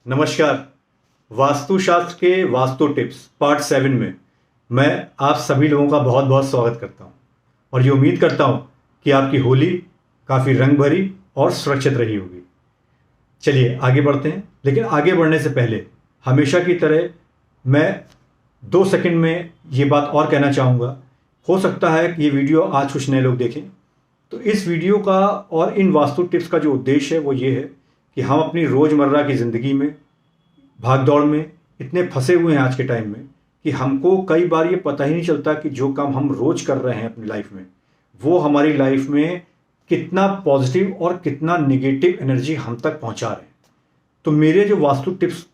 नमस्कार। वास्तुशास्त्र के vastu tips part 7 में मैं आप सभी लोगों का बहुत बहुत स्वागत करता हूं और ये उम्मीद करता हूं कि आपकी होली काफ़ी रंग भरी और सुरक्षित रही होगी। चलिए आगे बढ़ते हैं, लेकिन आगे बढ़ने से पहले हमेशा की तरह मैं 2 सेकंड में ये बात और कहना चाहूँगा। हो सकता है कि ये वीडियो आज कुछ नए लोग देखें, तो इस वीडियो का और इन वास्तु टिप्स का जो उद्देश्य है वो ये है कि हम अपनी रोज़मर्रा की ज़िंदगी में भाग दौड़ में इतने फंसे हुए हैं आज के टाइम में कि हमको कई बार ये पता ही नहीं चलता कि जो काम हम रोज़ कर रहे हैं अपनी लाइफ में वो हमारी लाइफ में कितना पॉजिटिव और कितना नेगेटिव एनर्जी हम तक पहुंचा रहे हैं। तो मेरे जो वास्तु टिप्स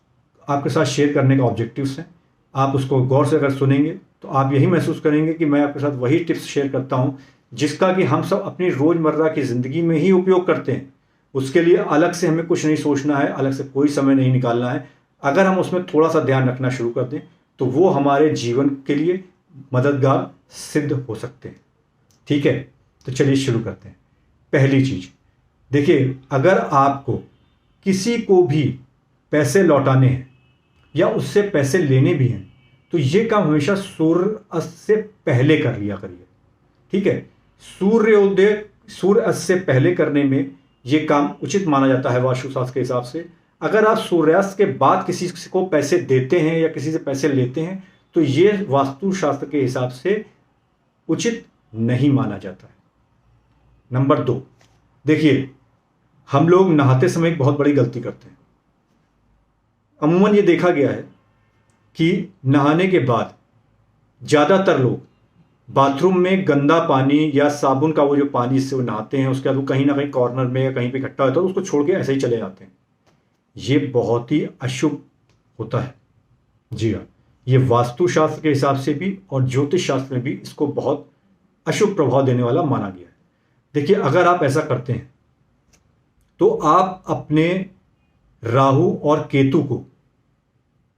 आपके साथ शेयर करने का ऑब्जेक्टिव्स हैं, आप उसको गौर से अगर सुनेंगे तो आप यही महसूस करेंगे कि मैं आपके साथ वही टिप्स शेयर करता हूं जिसका कि हम सब अपनी रोज़मर्रा की ज़िंदगी में ही उपयोग करते हैं। उसके लिए अलग से हमें कुछ नहीं सोचना है, अलग से कोई समय नहीं निकालना है। अगर हम उसमें थोड़ा सा ध्यान रखना शुरू कर दें तो वो हमारे जीवन के लिए मददगार सिद्ध हो सकते हैं। ठीक है, तो चलिए शुरू करते हैं। पहली चीज़ देखिए, अगर आपको किसी को भी पैसे लौटाने हैं या उससे पैसे लेने भी हैं तो ये काम हमेशा सूर्यास्त से पहले कर लिया करिए। ठीक है, सूर्यास्त से पहले करने में ये काम उचित माना जाता है वास्तुशास्त्र के हिसाब से। अगर आप सूर्यास्त के बाद किसी को पैसे देते हैं या किसी से पैसे लेते हैं तो ये वास्तुशास्त्र के हिसाब से उचित नहीं माना जाता है। नंबर 2, देखिए, हम लोग नहाते समय एक बहुत बड़ी गलती करते हैं। अमूमन ये देखा गया है कि नहाने के बाद ज़्यादातर लोग बाथरूम में गंदा पानी या साबुन का वो जो पानी जिससे वो नहाते हैं उसके बाद वो कहीं ना कहीं कॉर्नर में या कहीं पे इकट्ठा होता है, उसको छोड़ के ऐसे ही चले जाते हैं। ये बहुत ही अशुभ होता है। जी हाँ, ये वास्तुशास्त्र के हिसाब से भी और ज्योतिष शास्त्र में भी इसको बहुत अशुभ प्रभाव देने वाला माना गया है। देखिए, अगर आप ऐसा करते हैं तो आप अपने राहु और केतु को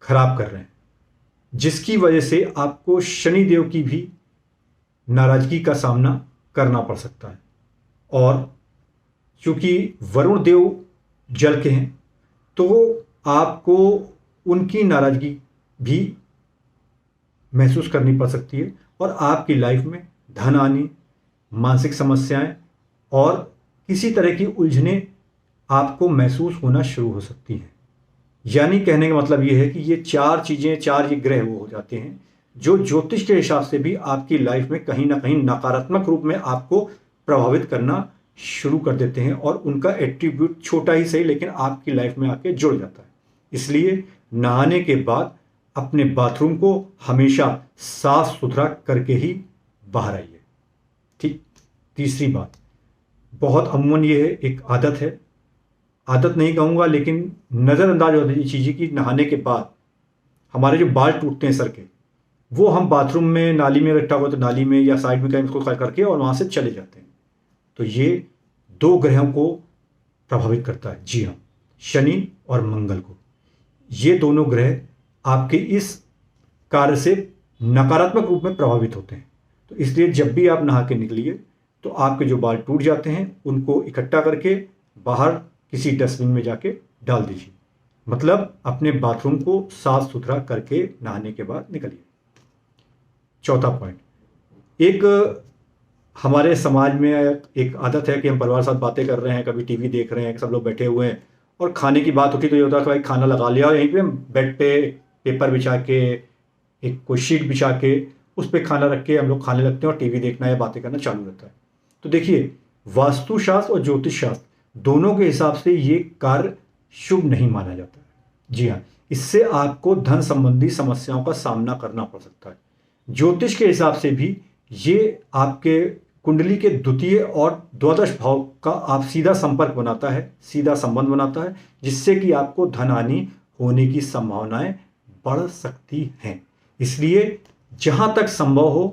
खराब कर रहे हैं, जिसकी वजह से आपको शनिदेव की भी नाराजगी का सामना करना पड़ सकता है। और क्योंकि वरुण देव जल के हैं तो आपको उनकी नाराजगी भी महसूस करनी पड़ सकती है और आपकी लाइफ में धन हानि, मानसिक समस्याएं और किसी तरह की उलझनें आपको महसूस होना शुरू हो सकती हैं। यानी कहने का मतलब ये है कि ये चार ये ग्रह वो हो जाते हैं जो ज्योतिष के हिसाब से भी आपकी लाइफ में कहीं ना कहीं नकारात्मक रूप में आपको प्रभावित करना शुरू कर देते हैं और उनका एट्रीब्यूट छोटा ही सही लेकिन आपकी लाइफ में आके जुड़ जाता है। इसलिए नहाने के बाद अपने बाथरूम को हमेशा साफ सुथरा करके ही बाहर आइए। ठीक। तीसरी बात, बहुत अमूमन ये है, एक आदत है, आदत नहीं कहूँगा लेकिन नज़रअंदाज होती है चीज़ें कि नहाने के बाद हमारे जो बाल टूटते हैं सर के, वो हम बाथरूम में नाली में इकट्ठा हुआ तो नाली में या साइड में कहीं उसको करके और वहाँ से चले जाते हैं। तो ये 2 ग्रहों को प्रभावित करता है। जी हाँ, शनि और मंगल को। ये दोनों ग्रह आपके इस कार्य से नकारात्मक रूप में प्रभावित होते हैं। तो इसलिए जब भी आप नहा के निकलिए तो आपके जो बाल टूट जाते हैं उनको इकट्ठा करके बाहर किसी डस्टबिन में जाके डाल दीजिए। मतलब अपने बाथरूम को साफ सुथरा करके नहाने के बाद निकलिए। चौथा पॉइंट, एक हमारे समाज में एक आदत है कि हम परिवार के साथ बातें कर रहे हैं, कभी टीवी देख रहे हैं, सब लोग बैठे हुए हैं और खाने की बात होती तो ये होता है कि भाई खाना लगा लिया और यहीं पे बेड पे पेपर बिछा के एक कोई शीट बिछा के उस पर खाना रख के हम लोग खाने लगते हैं और टीवी देखना या बातें करना चालू रहता है। तो देखिए, वास्तुशास्त्र और ज्योतिष शास्त्र दोनों के हिसाब से ये कार्य शुभ नहीं माना जाता है। जी हाँ, इससे आपको धन संबंधी समस्याओं का सामना करना पड़ सकता है। ज्योतिष के हिसाब से भी ये आपके कुंडली के द्वितीय और द्वादश भाव का आप सीधा संपर्क बनाता है, सीधा संबंध बनाता है, जिससे कि आपको धन हानि होने की संभावनाएं बढ़ सकती हैं। इसलिए जहां तक संभव हो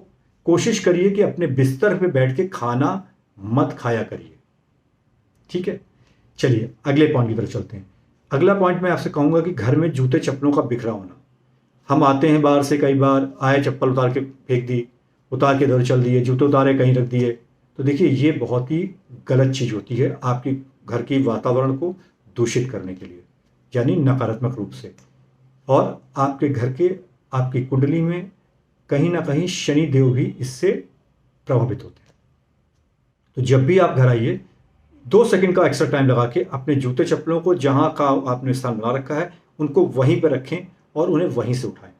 कोशिश करिए कि अपने बिस्तर पे बैठ के खाना मत खाया करिए। ठीक है, चलिए अगले पॉइंट की तरफ चलते हैं। अगला पॉइंट मैं आपसे कहूँगा कि घर में जूते चप्पलों का बिखरा होना। हम आते हैं बाहर से, कई बार आए चप्पल उतार के फेंक दी, उतार के इधर चल दिए, जूते उतारे कहीं रख दिए। तो देखिए, ये बहुत ही गलत चीज़ होती है आपकी घर की वातावरण को दूषित करने के लिए। यानी नकारात्मक रूप से। और आपके घर के, आपकी कुंडली में कहीं ना कहीं शनि देव भी इससे प्रभावित होते हैं। तो जब भी आप घर आइए, 2 सेकंड का एक्स्ट्रा टाइम लगा के अपने जूते चप्पलों को जहां का आपने स्थान बना रखा है उनको वहीं पर रखें और उन्हें वहीं से उठाएं।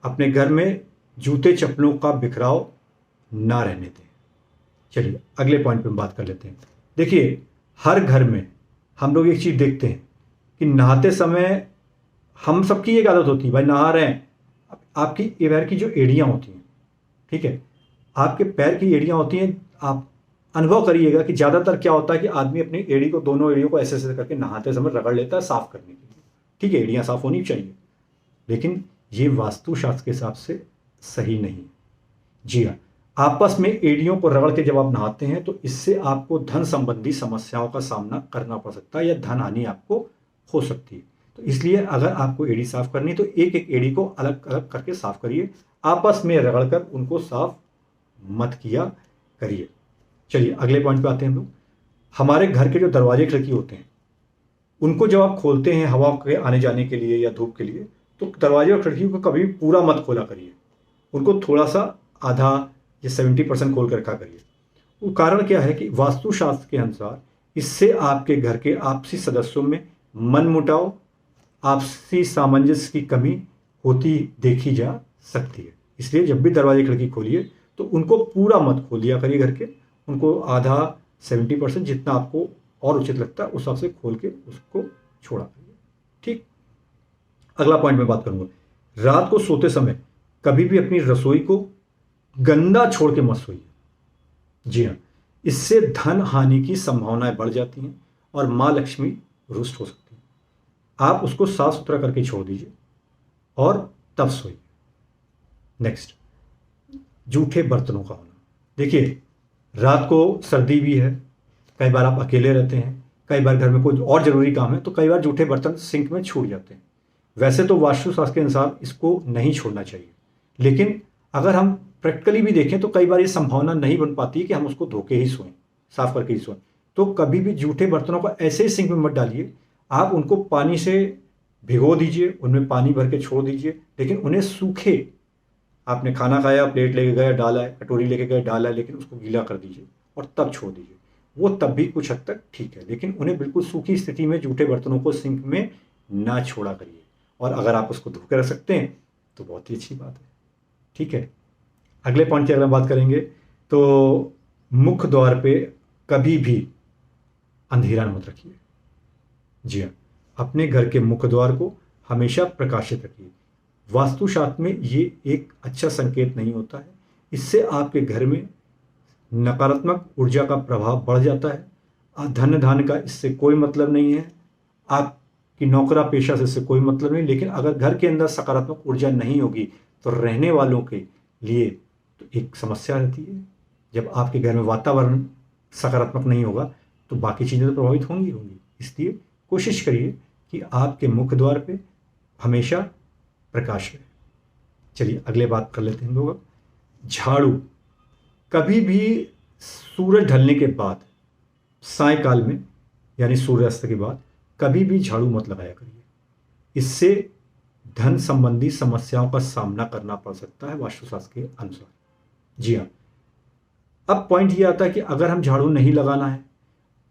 अपने घर में जूते चप्पलों का बिखराव ना रहने दें। चलिए अगले पॉइंट पे बात कर लेते हैं। देखिए, हर घर में हम लोग एक चीज़ देखते हैं कि नहाते समय हम सबकी एक आदत होती है, भाई नहा रहे हैं, आपकी पैर की जो एड़ियाँ होती हैं, ठीक है, आपके पैर की एड़ियाँ होती हैं, आप अनुभव करिएगा कि ज़्यादातर क्या होता है कि आदमी अपनी एड़ी को, दोनों एड़ियों को ऐसे ऐसे करके नहाते समय रगड़ लेता है साफ करने के लिए। ठीक है, एड़ियाँ साफ होनी चाहिए, लेकिन ये वास्तुशास्त्र के हिसाब से सही नहीं। जी हाँ, आपस में एड़ियों को रगड़ के जब आप नहाते हैं तो इससे आपको धन संबंधी समस्याओं का सामना करना पड़ सकता है या धन हानि आपको हो सकती है। तो इसलिए अगर आपको एड़ी साफ करनी है तो एक एक एड़ी को अलग अलग करके साफ करिए, आपस में रगड़कर उनको साफ मत किया करिए। चलिए अगले पॉइंट पे आते हैं हम लोग। हमारे घर के जो दरवाजे खिड़की होते हैं उनको जब आप खोलते हैं हवा के आने जाने के लिए या धूप के लिए, तो दरवाजे और खिड़की को कभी पूरा मत खोला करिए, उनको थोड़ा सा आधा या 70% खोल कर रखा करिए। वो कारण क्या है कि वास्तुशास्त्र के अनुसार इससे आपके घर के आपसी सदस्यों में मनमुटाव, आपसी सामंजस्य की कमी होती देखी जा सकती है। इसलिए जब भी दरवाजे खिड़की खोलिए तो उनको पूरा मत खोल दिया करिए घर के, उनको आधा 70% जितना आपको और उचित लगता है उस हिसाब से खोल के उसको छोड़ा करिए। ठीक, अगला पॉइंट मैं बात करूंगा, रात को सोते समय कभी भी अपनी रसोई को गंदा छोड़ के मत सोइए। जी हाँ, इससे धन हानि की संभावनाएं बढ़ जाती हैं और माँ लक्ष्मी रुष्ट हो सकती है। आप उसको साफ सुथरा करके छोड़ दीजिए और तब सोइए। नेक्स्ट, जूठे बर्तनों का होना। देखिए, रात को सर्दी भी है, कई बार आप अकेले रहते हैं, कई बार घर में कोई और जरूरी काम है, तो कई बार जूठे बर्तन सिंक में छूट जाते हैं। वैसे तो वास्तुशास्त्र के अनुसार इसको नहीं छोड़ना चाहिए, लेकिन अगर हम प्रैक्टिकली भी देखें तो कई बार ये संभावना नहीं बन पाती है कि हम उसको धो के ही सोएं, साफ करके ही सोएं। तो कभी भी जूठे बर्तनों को ऐसे ही सिंक में मत डालिए, आप उनको पानी से भिगो दीजिए, उनमें पानी भर के छोड़ दीजिए, लेकिन उन्हें सूखे, आपने खाना खाया, प्लेट लेके गए डाला है, कटोरी लेके गए डाला है, लेकिन उसको गीला कर दीजिए और तब छोड़ दीजिए। वो तब भी कुछ हद तक ठीक है, लेकिन उन्हें बिल्कुल सूखी स्थिति में जूठे बर्तनों को सिंक में ना छोड़ा करिए। और अगर आप उसको धो के रख सकते हैं तो बहुत ही अच्छी बात है। ठीक है, अगले पॉइंट की अगर हम बात करेंगे तो मुख्य द्वार पे कभी भी अंधेरा मत रखिए। जी हाँ, अपने घर के मुख्य द्वार को हमेशा प्रकाशित रखिए। वास्तुशास्त्र में ये एक अच्छा संकेत नहीं होता है, इससे आपके घर में नकारात्मक ऊर्जा का प्रभाव बढ़ जाता है। धन धान का इससे कोई मतलब नहीं है, आपकी नौकरा पेशा से इससे कोई मतलब नहीं, लेकिन अगर घर के अंदर सकारात्मक ऊर्जा नहीं होगी तो रहने वालों के लिए तो एक समस्या रहती है। जब आपके घर में वातावरण सकारात्मक नहीं होगा तो बाकी चीज़ें तो प्रभावित होंगी होंगी। इसलिए कोशिश करिए कि आपके मुख्य द्वार पे हमेशा प्रकाश रहे। चलिए अगले बात कर लेते हैं लोग। झाड़ू कभी भी सूरज ढलने के बाद, सायंकाल में यानी सूर्यास्त के बाद कभी भी झाड़ू मत लगाया करिए, इससे धन संबंधी समस्याओं का सामना करना पड़ सकता है वास्तुशास्त्र के अनुसार। जी हाँ, अब पॉइंट ये आता है कि अगर हम झाड़ू नहीं लगाना है,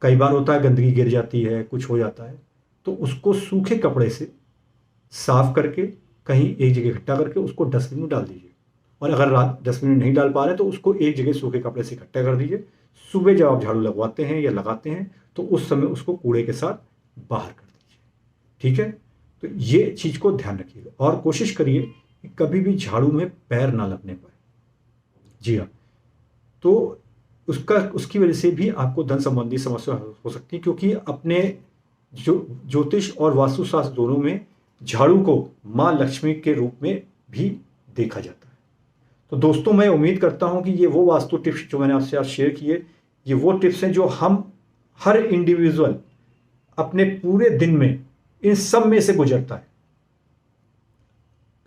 कई बार होता है गंदगी गिर जाती है, कुछ हो जाता है, तो उसको सूखे कपड़े से साफ करके कहीं एक जगह इकट्ठा करके उसको डस्टबिन में डाल दीजिए। और अगर रात डस्टबिन में नहीं डाल पा रहे तो उसको एक जगह सूखे कपड़े से इकट्ठा कर दीजिए। सुबह जब आप झाड़ू लगवाते हैं या लगाते हैं तो उस समय उसको कूड़े के साथ बाहर कर दीजिए। ठीक है, तो ये चीज़ को ध्यान रखिएगा और कोशिश करिए कि कभी भी झाड़ू में पैर ना लगने पाए। जी हाँ, तो उसकी वजह से भी आपको धन संबंधी समस्या हो सकती है, क्योंकि अपने ज्योतिष और वास्तुशास्त्र दोनों में झाड़ू को माँ लक्ष्मी के रूप में भी देखा जाता है। तो दोस्तों, मैं उम्मीद करता हूं कि ये वो वास्तु टिप्स जो मैंने आपसे आज शेयर किए, ये वो टिप्स हैं जो हम हर इंडिविजुअल अपने पूरे दिन में इन सब में से गुजरता है।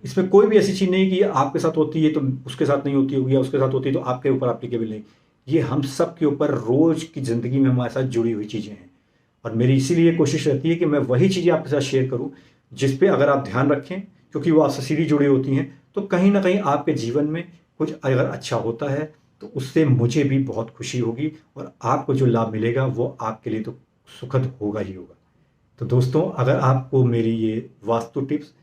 इसमें कोई भी ऐसी चीज़ नहीं कि आपके साथ होती है तो उसके साथ नहीं होती होगी, या उसके साथ होती है तो आपके ऊपर एप्लीकेबल नहीं। ये हम सब के ऊपर रोज की ज़िंदगी में हमारे साथ जुड़ी हुई चीज़ें हैं। और मेरी इसीलिए कोशिश रहती है कि मैं वही चीज़ें आपके साथ शेयर करूं जिस पे अगर आप ध्यान रखें, क्योंकि वो आपसे सीधी जुड़ी होती हैं, तो कहीं ना कहीं आपके जीवन में कुछ अगर अच्छा होता है तो उससे मुझे भी बहुत खुशी होगी और आपको जो लाभ मिलेगा वो आपके लिए तो सुखद होगा ही होगा। तो दोस्तों, अगर आपको मेरी ये वास्तु टिप्स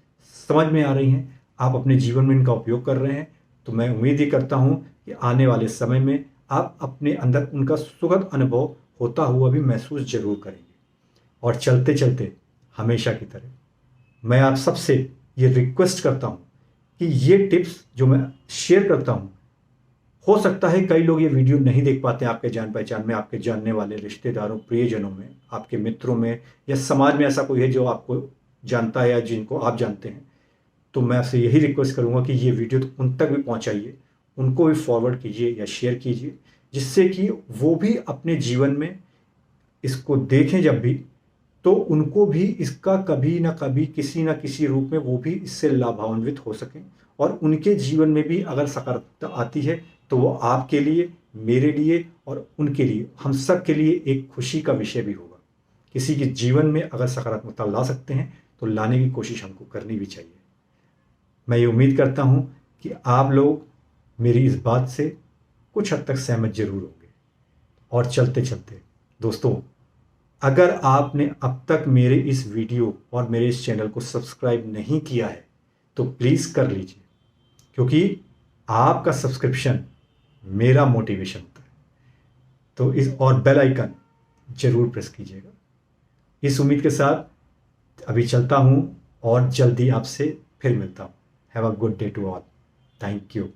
समझ में आ रही हैं, आप अपने जीवन में इनका उपयोग कर रहे हैं, तो मैं उम्मीद ही करता हूँ कि आने वाले समय में आप अपने अंदर उनका सुखद अनुभव होता हुआ भी महसूस जरूर करेंगे। और चलते चलते हमेशा की तरह मैं आप सबसे ये रिक्वेस्ट करता हूँ कि ये टिप्स जो मैं शेयर करता हूँ, हो सकता है कई लोग ये वीडियो नहीं देख पाते हैं आपके जान पहचान में, आपके जानने वाले रिश्तेदारों, प्रियजनों में, आपके मित्रों में, या समाज में ऐसा कोई है जो आपको जानता है या जिनको आप जानते हैं। तो मैं आपसे यही रिक्वेस्ट करूंगा कि ये वीडियो तो उन तक भी पहुंचाइए, उनको भी फॉरवर्ड कीजिए या शेयर कीजिए, जिससे कि वो भी अपने जीवन में इसको देखें जब भी, तो उनको भी इसका कभी ना कभी किसी ना किसी रूप में वो भी इससे लाभान्वित हो सकें, और उनके जीवन में भी अगर सकारात्मकता आती है तो वो आपके लिए, मेरे लिए और उनके लिए, हम सब के लिए एक खुशी का विषय भी होगा। किसी के जीवन में अगर सकारात्मकता ला सकते हैं तो लाने की कोशिश हमको करनी भी चाहिए। मैं ये उम्मीद करता हूँ कि आप लोग मेरी इस बात से कुछ हद तक सहमत जरूर होंगे। और चलते चलते दोस्तों, अगर आपने अब तक मेरे इस वीडियो और मेरे इस चैनल को सब्सक्राइब नहीं किया है तो प्लीज़ कर लीजिए, क्योंकि आपका सब्सक्रिप्शन मेरा मोटिवेशन होता है। तो इस और बेल आइकन जरूर प्रेस कीजिएगा। इस उम्मीद के साथ अभी चलता हूँ और जल्दी आपसे फिर मिलता हूँ। Have a good day to all. Thank you.